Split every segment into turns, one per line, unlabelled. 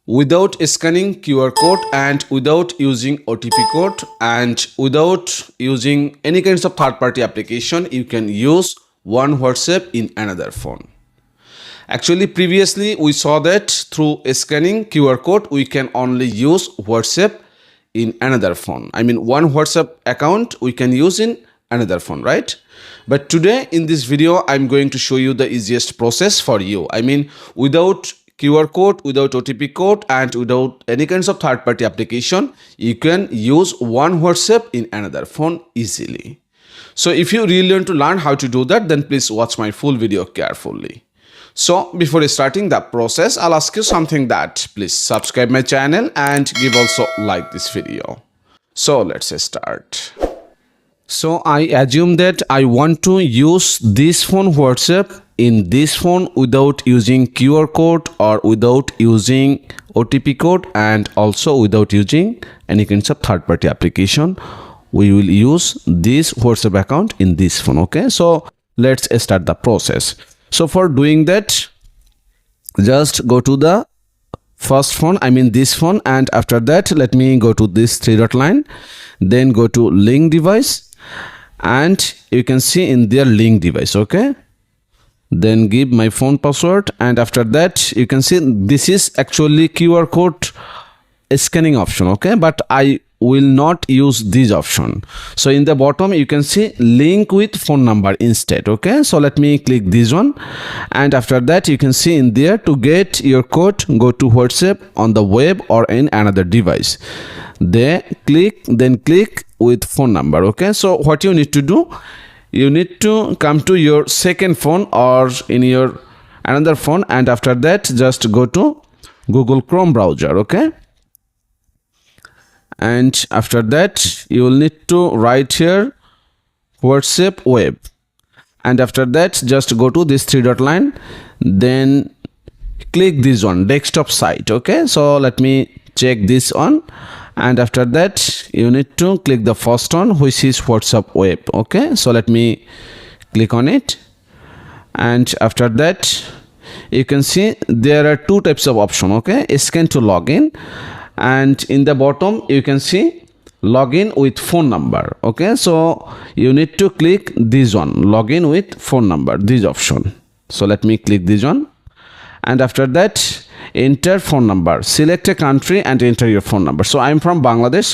without scanning QR code and without using OTP code and without using any kinds of third-party application, you can use one WhatsApp in another phone. Actually, previously we saw that through scanning QR code, we can only use WhatsApp in another phone. I mean, one WhatsApp account we can use in another phone, right? But today in this video, I'm going to show you the easiest process for you. I mean, without QR code, without OTP code, and without any kinds of third-party application, you can use one WhatsApp in another phone easily. So if you really want to learn how to do that, then please watch my full video carefully. So before starting the process, I'll ask you something, that please subscribe my channel and give also like this video. So let's start. So I assume that I want to use this phone WhatsApp in this phone without using QR code or without using OTP code and also without using any kinds of third-party application. We will use this WhatsApp account in this phone. Okay, so let's start the process. So for doing that, just go to the first phone, I mean this phone, and after that let me go to this three-dot line, then go to link device, and you can see in there link device. Okay, then give my phone password, and after that you can see this is actually QR code scanning option. Okay, but I will not use this option. So in the bottom you can see link with phone number instead. Okay, so let me click this one, and after that you can see in there to get your code, go to WhatsApp on the web or in another device. Then click with phone number. Okay, so what you need to do, you need to come to your second phone or in your another phone, and after that just go to Google Chrome browser. Okay, and after that you will need to write here WhatsApp web, and after that just go to this three-dot line, then click this one, desktop site. Okay, so let me check this on, and after that you need to click the first one, which is WhatsApp web. Okay, so let me click on it, and after that you can see there are two types of option. Okay, scan to login, and in the bottom you can see login with phone number. Okay, so you need to click this one, login with phone number, this option. So let me click this one, and after that enter phone number, select a country and enter your phone number. So I'm from Bangladesh,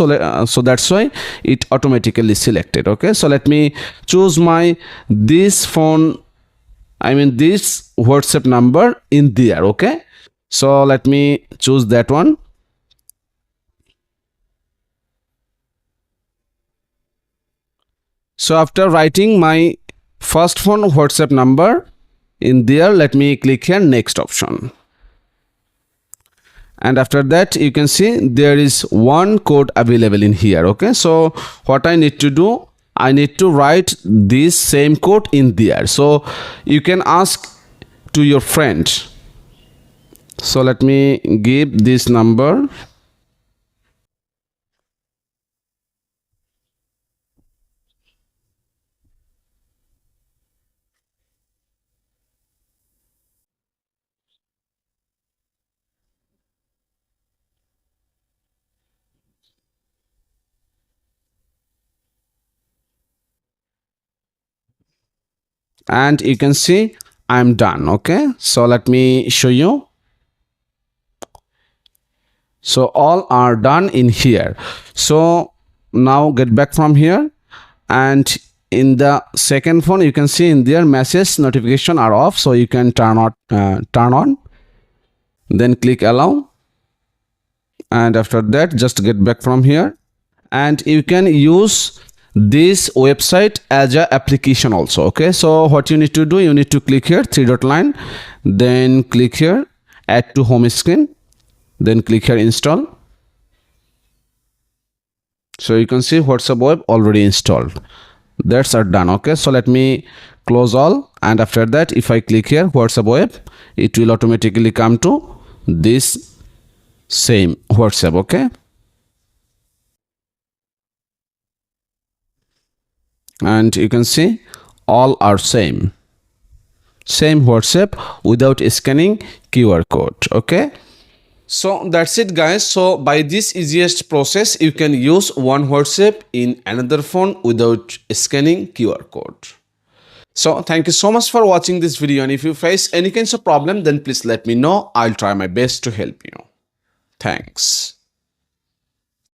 so that's why it automatically selected. Okay, so let me choose this WhatsApp number in there. Okay, so let me choose that one. So after writing my first phone WhatsApp number in there, let me click here next option, and after that you can see there is one code available in here. Okay, so what I need to do, I need to write this same code in there. So you can ask to your friend. So let me give this number, and you can see I'm done. Okay, so let me show you. So all are done in here. So now get back from here, and in the second phone you can see in there message notification are off, so you can turn on, then click allow, and after that just get back from here, and you can use this website as a application also. Okay, so what you need to do, you need to click here three-dot line, then click here add to home screen, then click here install. So you can see WhatsApp web already installed. That's done. Okay, so let me close all, and after that if I click here WhatsApp web, it will automatically come to this same WhatsApp. Okay, and you can see all are same WhatsApp without scanning QR code. Okay, So that's it guys. So by this easiest process, you can use one WhatsApp in another phone without scanning QR code. So thank you so much for watching this video, and if you face any kinds of problem, then please let me know. I'll try my best to help you. Thanks.